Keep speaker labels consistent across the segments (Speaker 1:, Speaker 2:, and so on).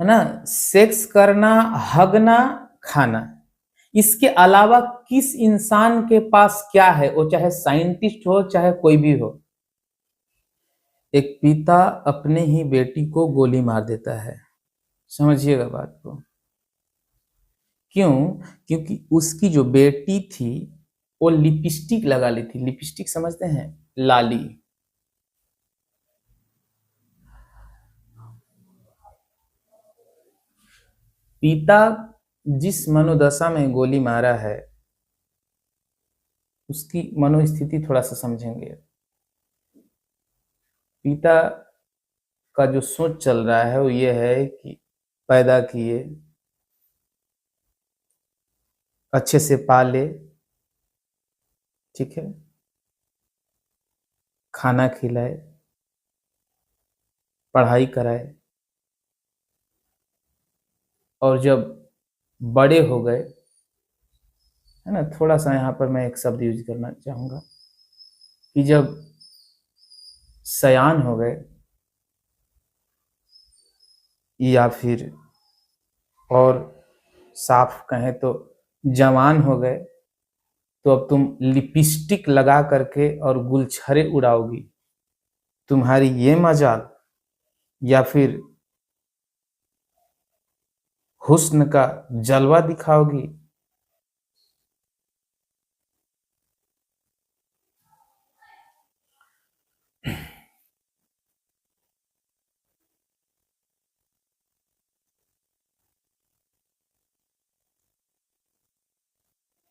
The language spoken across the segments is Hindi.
Speaker 1: है ना, सेक्स करना, हगना, खाना, इसके अलावा किस इंसान के पास क्या है, वो चाहे साइंटिस्ट हो चाहे कोई भी हो। एक पिता अपने ही बेटी को गोली मार देता है, समझिएगा बात को। क्यों? क्योंकि उसकी जो बेटी थी वो लिपस्टिक लगा ली थी। लिपस्टिक समझते हैं? लाली। पिता जिस मनोदशा में गोली मारा है उसकी मनोस्थिति थोड़ा सा समझेंगे। पिता का जो सोच चल रहा है वो ये है कि पैदा किए, अच्छे से पाले, ठीक है, खाना खिलाए, पढ़ाई कराए, और जब बड़े हो गए, है ना, थोड़ा सा यहाँ पर मैं एक शब्द यूज करना चाहूँगा कि जब सयान हो गए या फिर और साफ कहें तो जवान हो गए, तो अब तुम लिपस्टिक लगा करके और गुलछरे उड़ाओगी, तुम्हारी ये मजाल, या फिर हुस्न का जलवा दिखाओगी।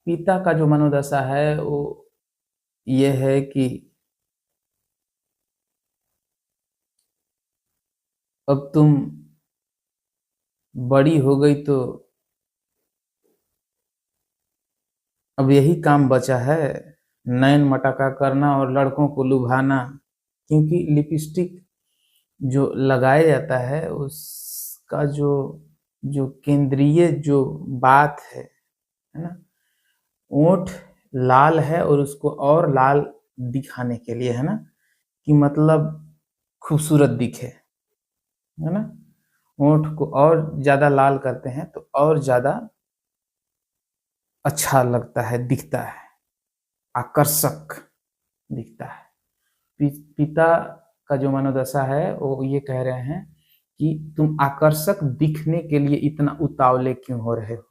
Speaker 1: पिता का जो मनोदशा है वो ये है कि अब तुम बड़ी हो गई तो अब यही काम बचा है, नैन मटका करना और लड़कों को लुभाना। क्योंकि लिपस्टिक जो लगाया जाता है उसका जो जो केंद्रीय जो बात है ना, ओंठ लाल है और उसको और लाल दिखाने के लिए, है ना, कि मतलब खूबसूरत दिखे, है ना, ओंठ को और ज्यादा लाल करते हैं तो और ज्यादा अच्छा लगता है, दिखता है, आकर्षक दिखता है। पिता का जो मनोदशा है वो ये कह रहे हैं कि तुम आकर्षक दिखने के लिए इतना उतावले क्यों हो रहे हो।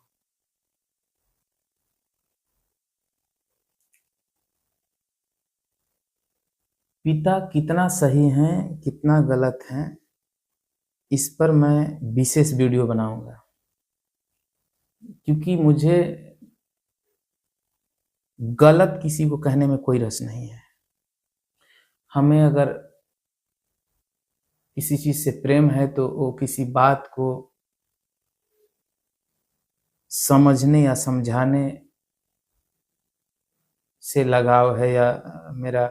Speaker 1: पिता कितना सही हैं कितना गलत हैं इस पर मैं विशेष वीडियो बनाऊंगा, क्योंकि मुझे गलत किसी को कहने में कोई रस नहीं है। हमें अगर किसी चीज से प्रेम है तो वो किसी बात को समझने या समझाने से लगाव है, या मेरा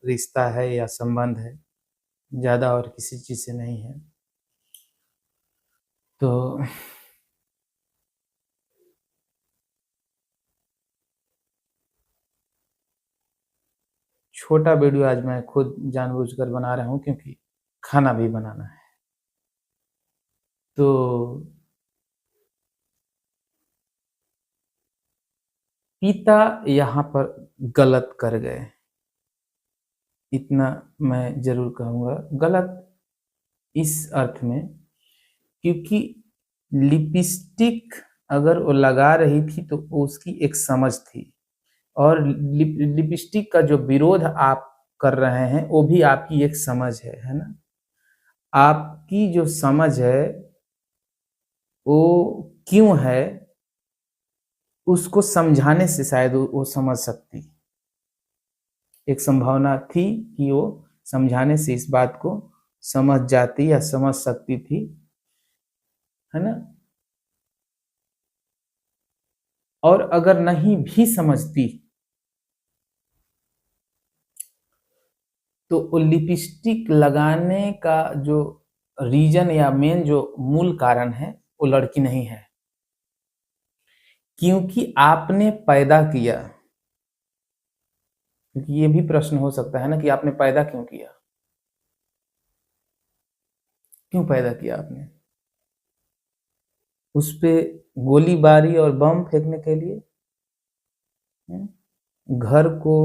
Speaker 1: रिश्ता है या संबंध है, ज्यादा और किसी चीज से नहीं है। तो छोटा वीडियो आज मैं खुद जानबूझकर बना रहा हूँ क्योंकि खाना भी बनाना है। तो पिता यहाँ पर गलत कर गए, इतना मैं जरूर कहूँगा। गलत इस अर्थ में क्योंकि लिपस्टिक अगर वो लगा रही थी तो उसकी एक समझ थी, और लिपस्टिक का जो विरोध आप कर रहे हैं वो भी आपकी एक समझ है ना। आपकी जो समझ है वो क्यों है उसको समझाने से शायद वो समझ सकती। एक संभावना थी कि वो समझाने से इस बात को समझ जाती या समझ सकती थी, है ना। और अगर नहीं भी समझती तो वो लिपस्टिक लगाने का जो रीजन या मेन जो मूल कारण है वो लड़की नहीं है, क्योंकि आपने पैदा किया। क्योंकि ये भी प्रश्न हो सकता है ना कि आपने पैदा क्यों किया, क्यों पैदा किया आपने। उस पे गोलीबारी और बम फेंकने के लिए, घर को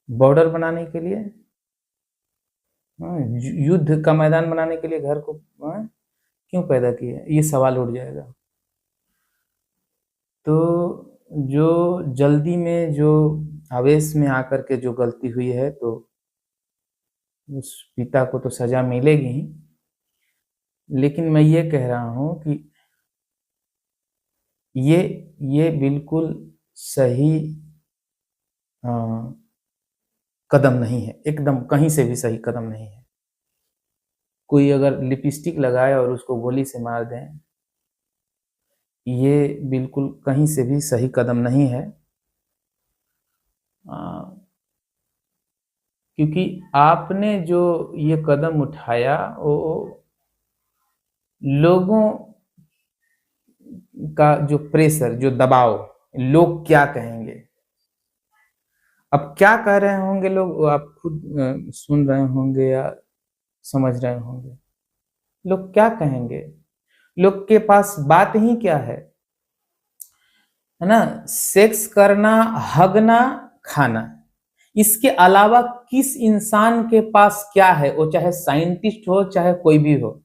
Speaker 1: बॉर्डर बनाने के लिए, युद्ध का मैदान बनाने के लिए घर को क्यों पैदा किए, ये सवाल उठ जाएगा। तो जो जल्दी में, जो आवेश में आकर के जो गलती हुई है, तो उस पिता को तो सजा मिलेगी ही, लेकिन मैं ये कह रहा हूं कि ये बिल्कुल सही कदम नहीं है, एकदम कहीं से भी सही कदम नहीं है। कोई अगर लिपस्टिक लगाए और उसको गोली से मार दें, ये बिल्कुल कहीं से भी सही कदम नहीं है, क्योंकि आपने जो ये कदम उठाया वो लोगों का जो प्रेशर, जो दबाव, लोग क्या कहेंगे, अब क्या कह रहे होंगे लोग, वो आप खुद सुन रहे होंगे या समझ रहे होंगे। लोग क्या कहेंगे, लोग के पास बात ही क्या है ना, सेक्स करना, हगना, खाना, इसके अलावा किस इंसान के पास क्या है, वो चाहे साइंटिस्ट हो चाहे कोई भी हो।